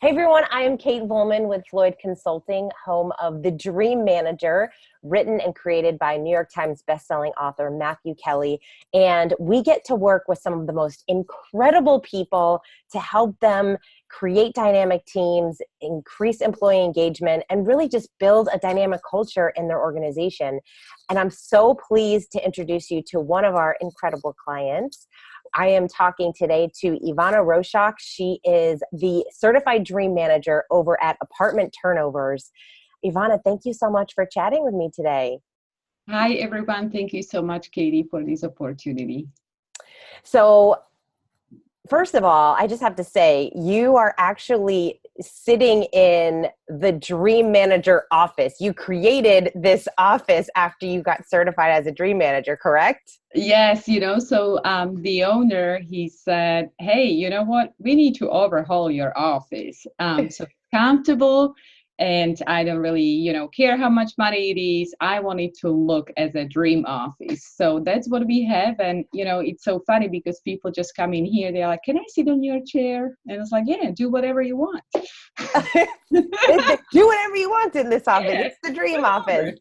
Hey everyone, I am Kate Volman with Floyd Consulting, home of The Dream Manager, written and created by New York Times bestselling author Matthew Kelly. And we get to work with some of the most incredible people to help them create dynamic teams, increase employee engagement, and really just build a dynamic culture in their organization. And I'm so pleased to introduce you to one of our incredible clients. I am talking today to Ivana Roshak. She is the Certified Dream Manager over at Apartment Turnovers. Ivana, thank you so much for chatting with me today. Hi, everyone. Thank you so much, Katie, for this opportunity. So, first of all, I just have to say, you are actually sitting in the Dream Manager office. You created this office after you got certified as a Dream Manager, correct? Yes, so the owner, he said, hey, you know what? We need to overhaul your office. So it's comfortable, and I don't really, care how much money it is. I want it to look as a dream office. So that's what we have. And, it's so funny because people just come in here. They're like, can I sit on your chair? And it's like, yeah, do whatever you want. Do whatever you want in this office. It's the dream office.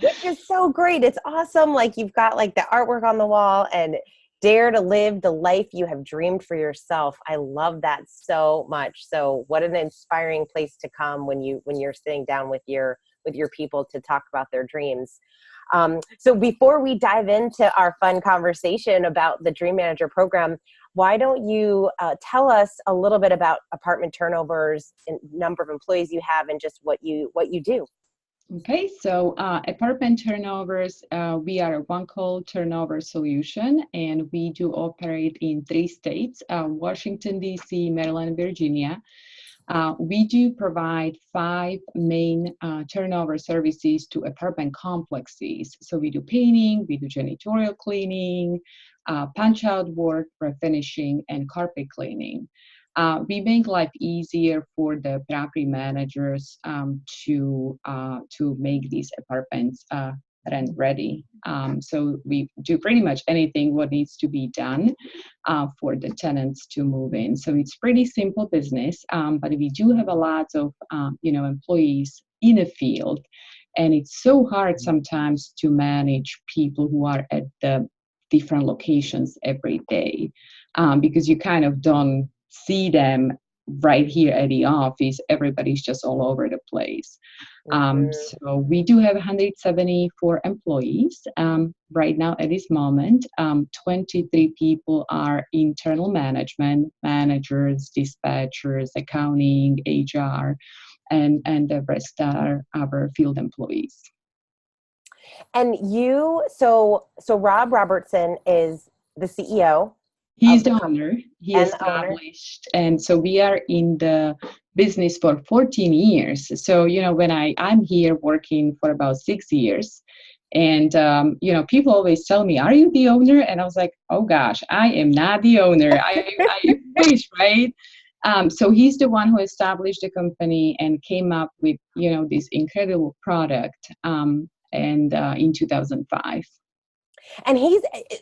Which is so great. It's awesome. Like you've got like the artwork on the wall and dare to live the life you have dreamed for yourself. I love that so much. So what an inspiring place to come when you're sitting down with your people to talk about their dreams. So before we dive into our fun conversation about the Dream Manager program, why don't you tell us a little bit about Apartment Turnovers, and number of employees you have, and just what you do? Okay, so Apartment Turnovers, we are a one-call turnover solution, and we do operate in 3 states, Washington, D.C., Maryland, Virginia. We do provide 5 main turnover services to apartment complexes. So we do painting, we do janitorial cleaning, punch-out work, refinishing, and carpet cleaning. We make life easier for the property managers to make these apartments rent ready. So we do pretty much anything what needs to be done for the tenants to move in. So it's pretty simple business, but we do have a lot of employees in the field, and it's so hard sometimes to manage people who are at the different locations every day because you kind of don't see them right here at the office. Everybody's just all over the place. So we do have 174 employees right now at this moment. 23 people are internal management, managers, dispatchers, accounting, HR, and the rest are our field employees. And so Rob Robertson is the CEO. He's the owner. He established, and so we are in the business for 14 years. So, when I'm here working for about 6 years, and, people always tell me, are you the owner? And I was like, oh gosh, I am not the owner. I wish, right? So he's the one who established the company and came up with, this incredible product in 2005. And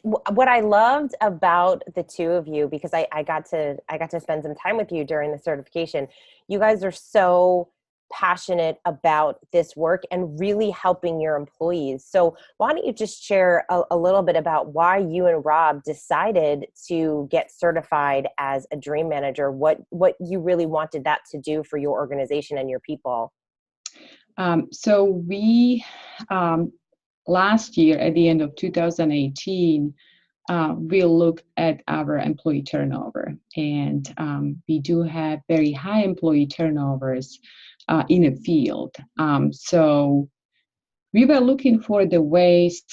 what I loved about the two of you, because I got to spend some time with you during the certification. You guys are so passionate about this work and really helping your employees. So why don't you just share a little bit about why you and Rob decided to get certified as a Dream Manager, what you really wanted that to do for your organization and your people? So we last year, at the end of 2018, we looked at our employee turnover, and we do have very high employee turnovers in the field. So we were looking for the ways,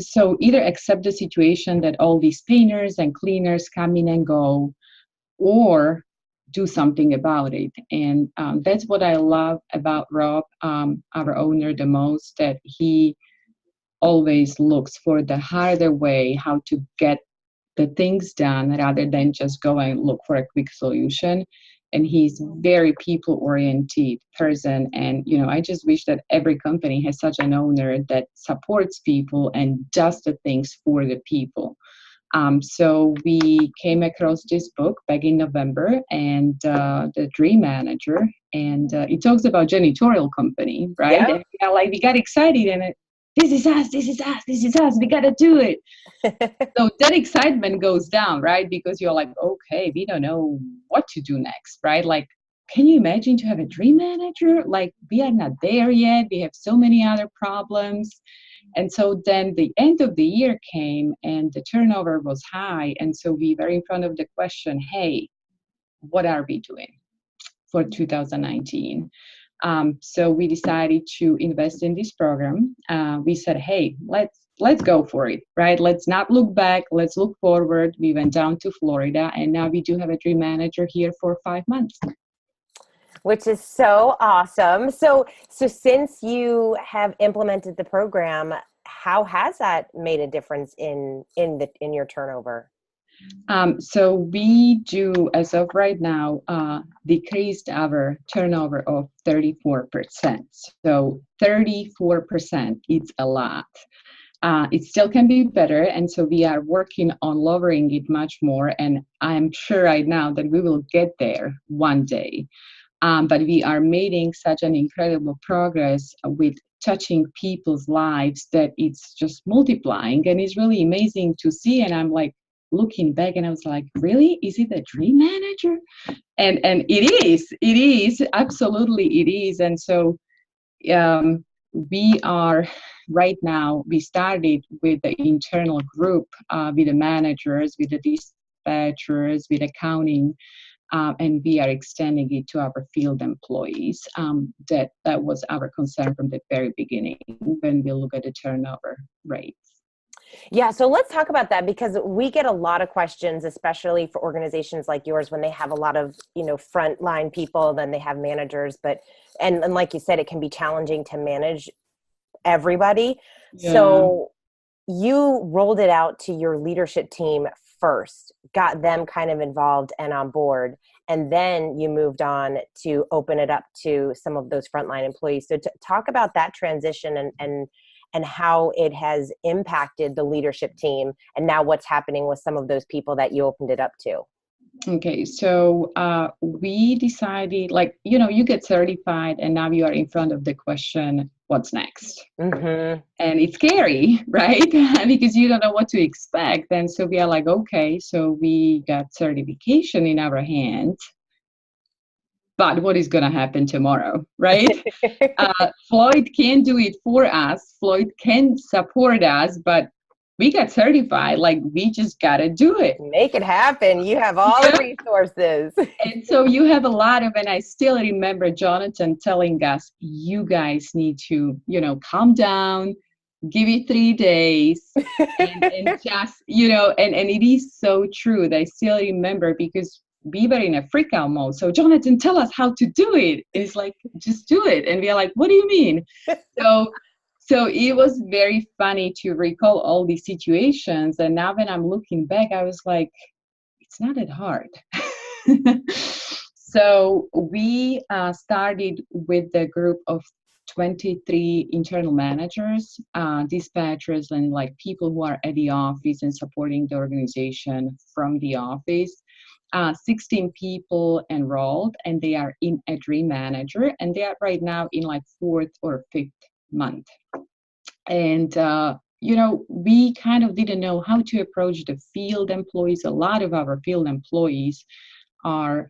so either accept the situation that all these painters and cleaners come in and go, or do something about it. And that's what I love about Rob, our owner, the most, that he always looks for the harder way how to get the things done rather than just go and look for a quick solution. And he's very people-oriented person. And, I just wish that every company has such an owner that supports people and does the things for the people. So we came across this book back in November, and the Dream Manager, and it talks about janitorial company, right? Yeah. And we got excited, and this is us, this is us, this is us. We gotta do it. So that excitement goes down, right? Because you're like, okay, we don't know what to do next, right? Like, can you imagine to have a dream manager? Like, we are not there yet. We have so many other problems. And so then the end of the year came and the turnover was high. And so we were in front of the question, hey, what are we doing for 2019? So we decided to invest in this program. We said, hey, let's go for it, right? Let's not look back. Let's look forward. We went down to Florida, and now we do have a dream manager here for 5 months. Which is so awesome. So since you have implemented the program, how has that made a difference in your turnover? So we do, as of right now, decreased our turnover of 34%. So 34%, it's a lot. It still can be better, and so we are working on lowering it much more. And I'm sure right now that we will get there one day. But we are making such an incredible progress with touching people's lives that it's just multiplying, and it's really amazing to see. And I'm like looking back, and I was like, really, is it a dream manager? And it is absolutely it is. And so we are right now, we started with the internal group, with the managers, with the dispatchers, with accounting, and we are extending it to our field employees. That was our concern from the very beginning when we look at the turnover rates. Yeah, so let's talk about that, because we get a lot of questions, especially for organizations like yours, when they have a lot of, frontline people, then they have managers, and like you said, it can be challenging to manage everybody. Yeah. So you rolled it out to your leadership team first, got them kind of involved and on board, and then you moved on to open it up to some of those frontline employees. So talk about that transition and how it has impacted the leadership team, and now what's happening with some of those people that you opened it up to. Okay, so we decided, you get certified, and now you are in front of the question, what's next? Mm-hmm. And it's scary, right? Because you don't know what to expect. And so we are like, okay, so we got certification in our hands, but what is going to happen tomorrow, right? Floyd can do it for us. Floyd can support us, but we got certified. Like, we just got to do it. Make it happen. You have all the resources. And so you have a lot of, and I still remember Jonathan telling us, you guys need to, calm down, give it 3 days, and just, and it is so true that I still remember, because we were in a freak out mode. So Jonathan, tell us how to do it. It's like, just do it. And we are like, what do you mean? So it was very funny to recall all these situations. And now when I'm looking back, I was like, it's not that hard. So we started with the group of 23 internal managers, dispatchers, and people who are at the office and supporting the organization from the office. 16 people enrolled, and they are in a dream manager, and they are right now in fourth or fifth month. And we kind of didn't know how to approach the field employees. A lot of our field employees are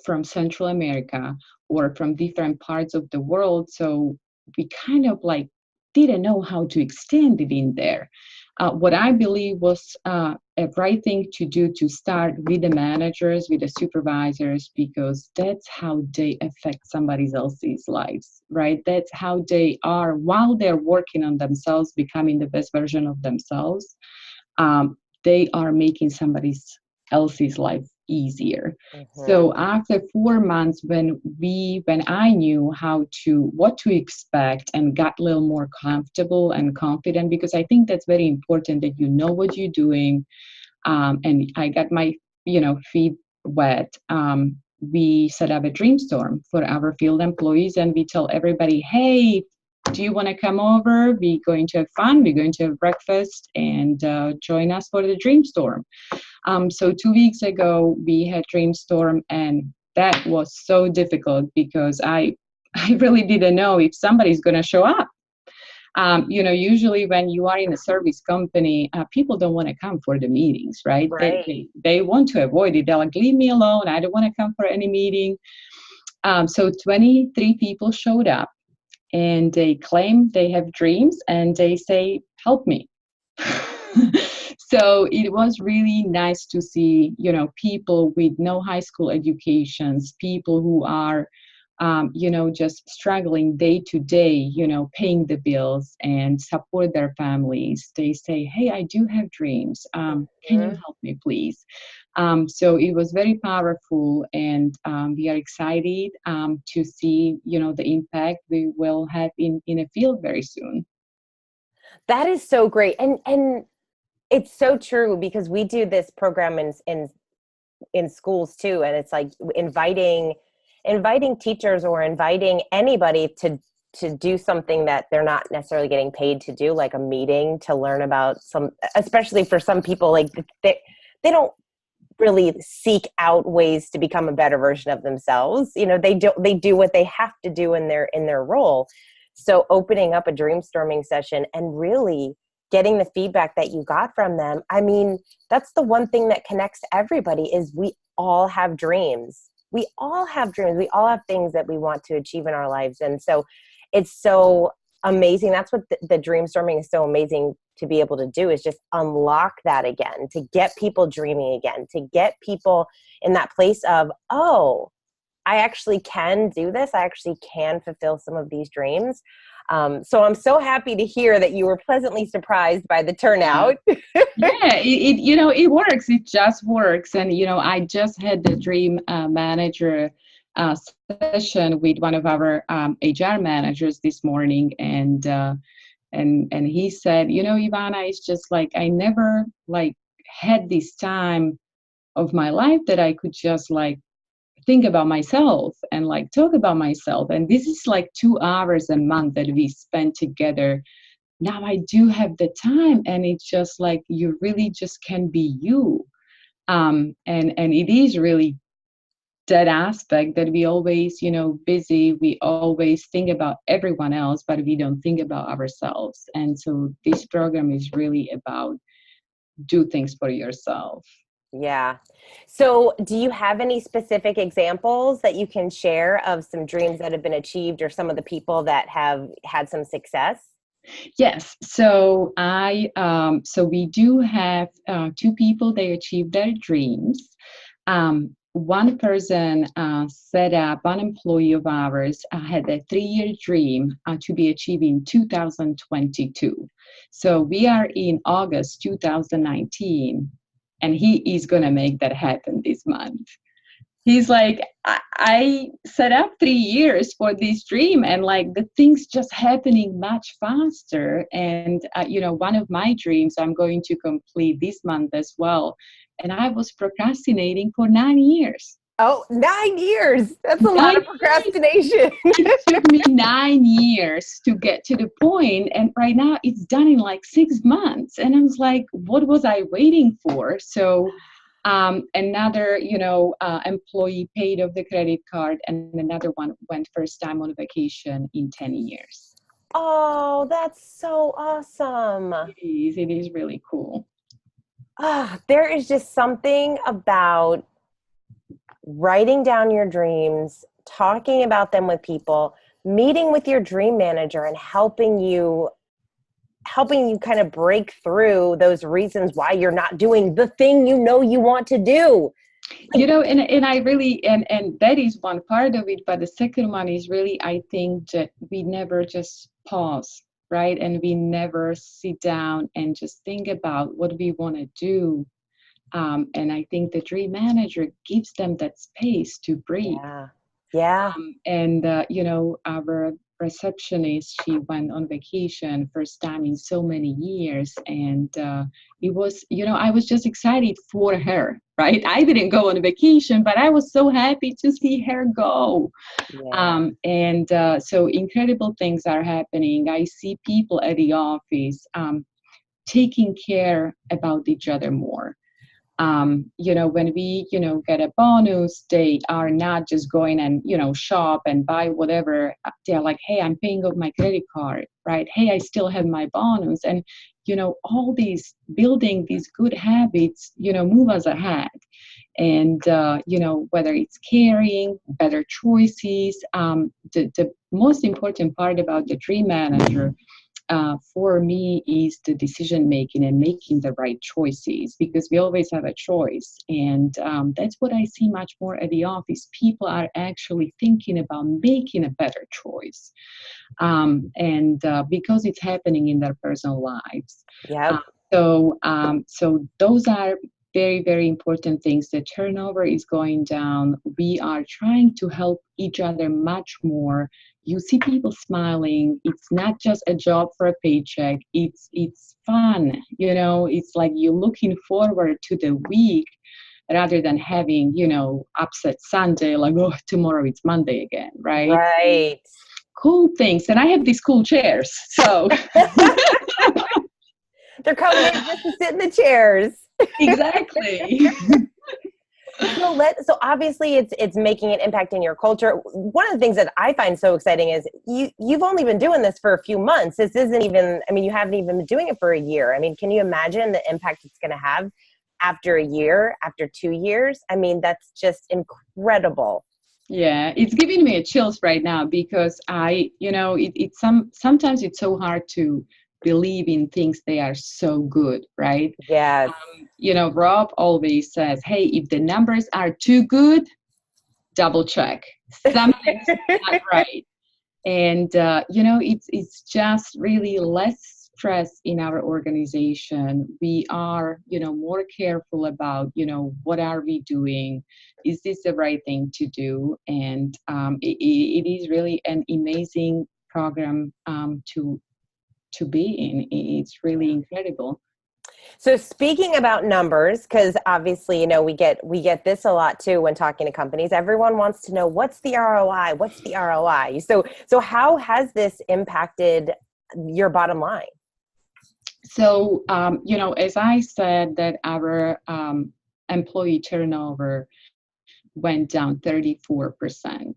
from Central America or from different parts of the world. So we kind of didn't know how to extend it in there. What I believe was a right thing to do, to start with the managers, with the supervisors, because that's how they affect somebody else's lives, right? That's how they are, while they're working on themselves, becoming the best version of themselves, they are making somebody else's life easier. Mm-hmm. So after 4 months, when I knew what to expect and got a little more comfortable and confident, because I think that's very important, that you know what you're doing. And I got my feet wet. We set up a dream storm for our field employees, and we tell everybody, hey, do you want to come over? We're going to have fun. We're going to have breakfast and join us for the Dreamstorm. So 2 weeks ago, we had Dreamstorm, and that was so difficult because I really didn't know if somebody's going to show up. Usually when you are in a service company, people don't want to come for the meetings, right? Right. They want to avoid it. They're like, leave me alone. I don't want to come for any meeting. So 23 people showed up, and they claim they have dreams, and they say, help me. So it was really nice to see, people with no high school educations, people who are, just struggling day to day, paying the bills and support their families. They say, hey, I do have dreams. Can you Mhm. help me, please? So it was very powerful, and we are excited to see, the impact we will have in a field very soon. That is so great. And it's so true because we do this program in schools too, and it's like inviting teachers or inviting anybody to do something that they're not necessarily getting paid to do, like a meeting to learn about some, especially for some people, like they don't really seek out ways to become a better version of themselves. They do what they have to do in their role. So opening up a dreamstorming session and really getting the feedback that you got from them, I mean, that's the one thing that connects everybody is we all have dreams. We all have dreams. We all have things that we want to achieve in our lives. And so it's so amazing. That's what the dreamstorming is so amazing to be able to do, is just unlock that again, to get people dreaming again, to get people in that place of, oh, I actually can do this. I actually can fulfill some of these dreams. So I'm so happy to hear that you were pleasantly surprised by the Yeah. turnout. Yeah, it works. It just works. And I just had the dream manager uh, session with one of our HR managers this morning, and he said, Ivana, it's just like I never like had this time of my life that I could just like think about myself and like talk about myself. And this is like 2 hours a month that we spend together. Now I do have the time, and it's just like you really just can be you. And it is really that aspect that we always, busy, we always think about everyone else, but we don't think about ourselves. And so this program is really about do things for yourself. Yeah. So do you have any specific examples that you can share of some dreams that have been achieved or some of the people that have had some success? Yes, so so we do have two people. They achieved their dreams. One person set up, one employee of ours had a 3-year dream to be achieved in 2022. So we are in August 2019, and he is going to make that happen this month. He's like, I set up 3 years for this dream, and like the things just happening much faster. And one of my dreams I'm going to complete this month as well, and I was procrastinating for 9 years. Oh, 9 years. That's a lot of 9 years. procrastination. It took me 9 years to get to the point, and right now it's done in like 6 months. And I was like, what was I waiting for? So another, employee paid off the credit card, and another one went first time on vacation in 10 years. Oh, that's so awesome. It is really cool. There is just something about writing down your dreams, talking about them with people, meeting with your dream manager and helping you kind of break through those reasons why you're not doing the thing you want to do. And I really, and that is one part of it, but the second one is really, I think that we never just pause, right? And we never sit down and just think about what we want to do. And I think the dream manager gives them that space to breathe. Yeah. Yeah. And our receptionist, she went on vacation first time in so many years, and it was, I was just excited for her, right? I didn't go on a vacation, but I was so happy to see her go. Yeah. So incredible things are happening. I see people at the office taking care about each other more. When we, get a bonus, they are not just going and, shop and buy whatever. They're like, hey, I'm paying off my credit card, right? Hey, I still have my bonus. And, all these building these good habits, move us ahead. And, whether it's caring, better choices, the most important part about the dream manager for me is the decision making and making the right choices, because we always have a choice. And that's what I see much more at the office. People are actually thinking about making a better choice. And because it's happening in their personal lives. Yep. So those are very, very important things. The turnover is going down. We are trying to help each other much more. You see people smiling. It's not just a job for a paycheck. It's fun. It's like you're looking forward to the week rather than having, upset Sunday, like, oh, tomorrow it's Monday again, right? Right. Cool things. And I have these cool chairs. So They're coming in just to sit in the chairs. exactly. So obviously it's making an impact in your culture. One of the things that I find so exciting is you've only been doing this for a few months. This isn't even, you haven't even been doing it for a year. Can you imagine the impact it's going to have after a year, after 2 years? That's just incredible. Yeah, it's giving me a chills right now, because sometimes it's so hard to believe in things they are so good, right? Yes. Rob always says, hey, if the numbers are too good, double check. Something's not right. And it's just really less stress in our organization. We are more careful about what are we doing, is this the right thing to do? And it is really an amazing program to be in. It's really incredible. So speaking about numbers, because obviously, we get this a lot too when talking to companies. Everyone wants to know, what's the ROI? What's the ROI? So how has this impacted your bottom line? So, as I said, that our employee turnover went down 34%.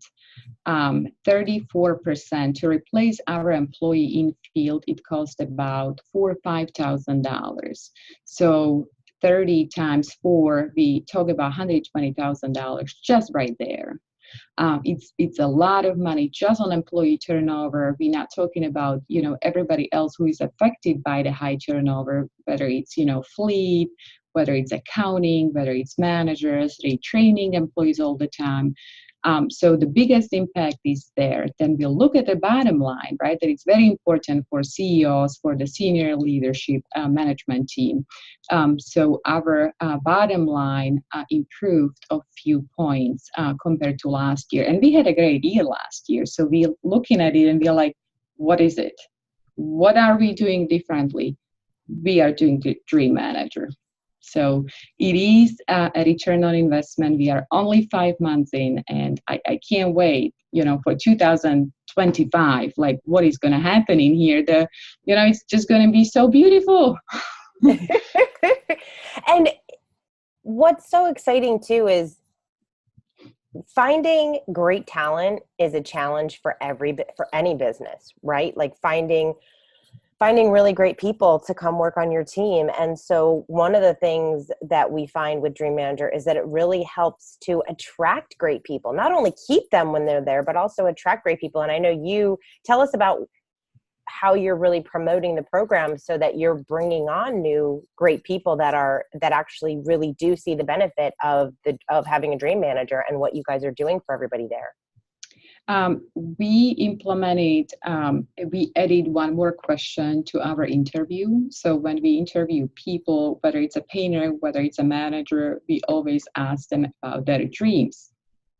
34% to replace our employee in field, it cost about $4,000 or $5,000. So 30 times 4, we talk about $120,000 just right there. It's a lot of money just on employee turnover. We're not talking about everybody else who is affected by the high turnover, whether it's fleet, whether it's accounting, whether it's managers, retraining employees all the time. So the biggest impact is there. Then we'll look at the bottom line, right? That it's very important for CEOs, for the senior leadership management team. So our bottom line improved a few points compared to last year. And we had a great year last year. So we're looking at it and we're like, what is it? What are we doing differently? We are doing the Dream Manager. So it is a return on investment. We are only 5 months in, and I can't wait, for 2025, like what is going to happen in here. It's just going to be so beautiful. And what's so exciting too is finding great talent is a challenge for any business, right? Like finding really great people to come work on your team. And so one of the things that we find with Dream Manager is that it really helps to attract great people, not only keep them when they're there, but also attract great people. And I know you tell us about how you're really promoting the program so that you're bringing on new great people that actually really do see the benefit of having a Dream Manager and what you guys are doing for everybody there. We implemented, we added one more question to our interview. So when we interview people, whether it's a painter, whether it's a manager, we always ask them about their dreams.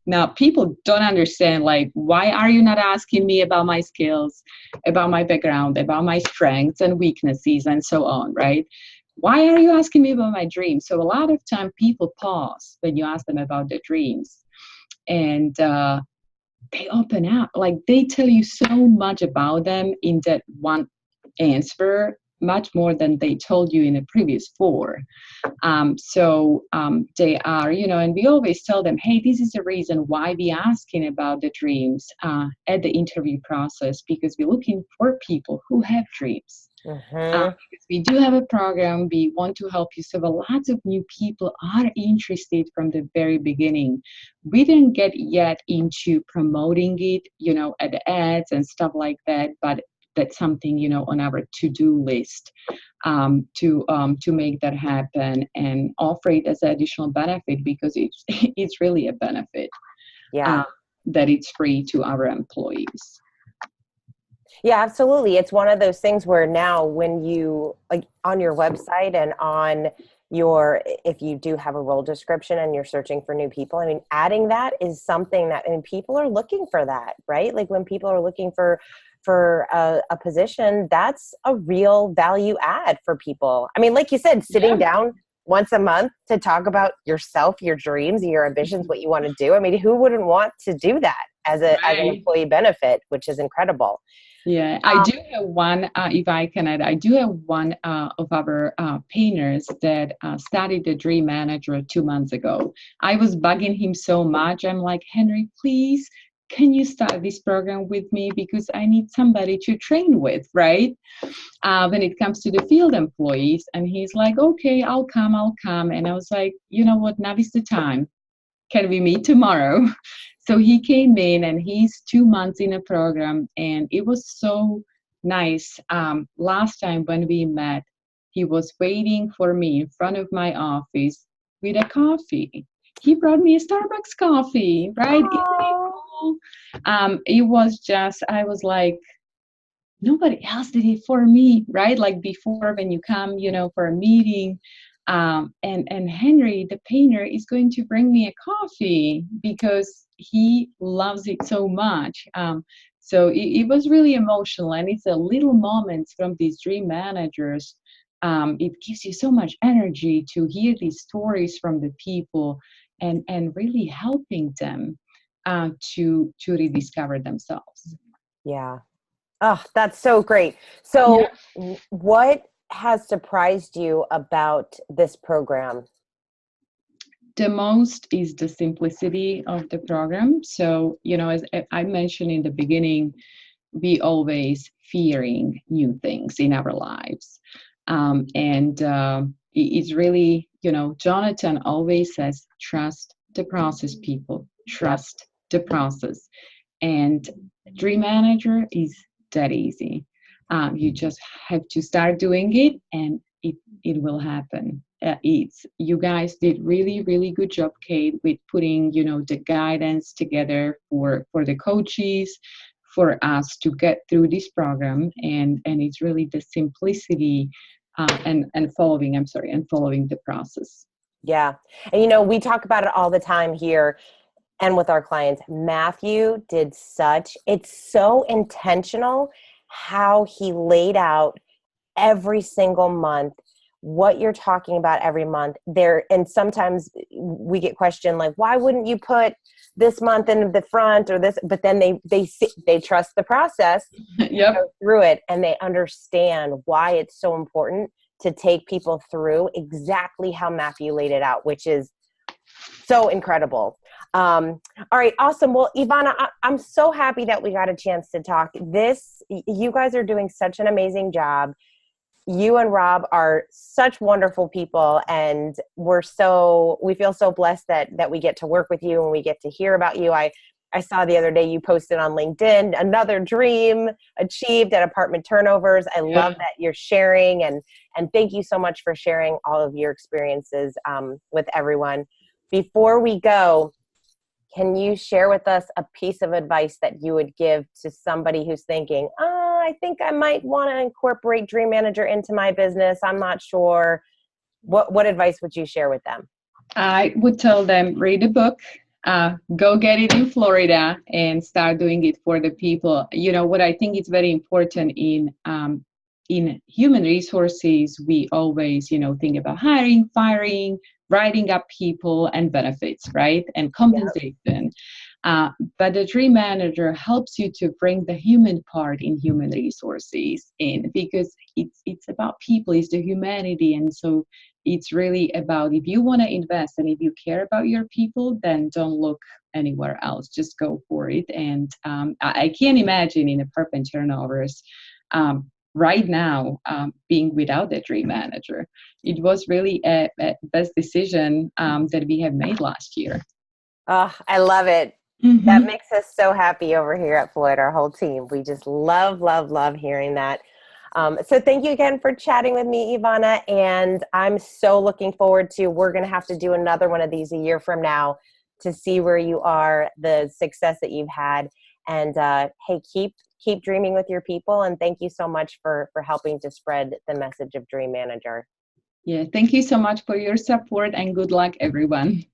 Now, people don't understand, like, why are you not asking me about my skills, about my background, about my strengths and weaknesses, and so on, right? Why are you asking me about my dreams? So a lot of time people pause when you ask them about their dreams. And they open up, like they tell you so much about them in that one answer, much more than they told you in the previous four. They are, and we always tell them, hey, this is the reason why we asking about the dreams at the interview process, because we're looking for people who have dreams. Because we do have a program, we want to help you. So lots of new people are interested from the very beginning. We didn't get yet into promoting it, at the ads and stuff like that, but that's something, on our to-do list to make that happen and offer it as an additional benefit, because it's really a benefit. That it's free to our employees. Yeah, absolutely. It's one of those things where now when you, like, on your website and on your, if you do have a role description and you're searching for new people, I mean, adding that is something that, and people are looking for that, right? Like when people are looking for a position, that's a real value add for people. I mean, like you said, sitting down once a month to talk about yourself, your dreams, your ambitions, what you want to do. I mean, who wouldn't want to do that as an employee benefit, which is incredible. Yeah, I do have one, if I can add, I do have one of our painters that started the Dream Manager 2 months ago. I was bugging him so much. I'm like, Henry, please, can you start this program with me? Because I need somebody to train with, right? When it comes to the field employees. And he's like, okay, I'll come. And I was like, you know what, now is the time. Can we meet tomorrow? So he came in and he's 2 months in a program, and it was so nice. Last time when we met, he was waiting for me in front of my office with a coffee. He brought me a Starbucks coffee, right? Isn't it cool? It was just, I was like, nobody else did it for me, right? Like before, when you come, for a meeting, and Henry, the painter, is going to bring me a coffee because he loves it so much. So it was really emotional, and it's a little moments from these dream managers. It gives you so much energy to hear these stories from the people and really helping them to rediscover themselves. Yeah. Oh, that's so great. So what has surprised you about this program? The most is the simplicity of the program. So, as I mentioned in the beginning, we always fearing new things in our lives. It's really, Jonathan always says, trust the process, people, trust the process. And Dream Manager is that easy. You just have to start doing it, and it will happen. You guys did really good job, Kate, with putting the guidance together for the coaches, for us to get through this program, and it's really the simplicity and following the process. Yeah. And we talk about it all the time here and with our clients. Matthew it's so intentional how he laid out every single month what you're talking about every month there. And sometimes we get questioned, like, why wouldn't you put this month in the front or this? But then they trust the process, go through it, and they understand why it's so important to take people through exactly how Matthew laid it out, which is so incredible. All right, awesome. Well, Ivana, I'm so happy that we got a chance to talk. You guys are doing such an amazing job. You and Rob are such wonderful people, and we feel so blessed that we get to work with you and we get to hear about you. I saw the other day you posted on LinkedIn, another dream achieved at Apartment Turnovers. I love that you're sharing, and thank you so much for sharing all of your experiences with everyone. Before we go, can you share with us a piece of advice that you would give to somebody who's thinking, I think I might want to incorporate Dream Manager into my business. I'm not sure. What advice would you share with them? I would tell them, read a book. Go get it in Florida and start doing it for the people. You know what I think is very important in human resources, we always, think about hiring, firing, writing up people, and benefits, right? And Yep. compensation. But the dream manager helps you to bring the human part in human resources in, because it's about people, it's the humanity. And so it's really about, if you want to invest and if you care about your people, then don't look anywhere else, just go for it. And I can't imagine in a perp and turnovers right now being without the dream manager. It was really a best decision that we have made last year. Oh, I love it. That Mm-hmm. makes us so happy over here at Floyd, our whole team. We just love, love, love hearing that. So thank you again for chatting with me, Ivana. And I'm so looking forward to, we're going to have to do another one of these a year from now to see where you are, the success that you've had. And hey, keep dreaming with your people. And thank you so much for helping to spread the message of Dream Manager. Yeah, thank you so much for your support and good luck, everyone.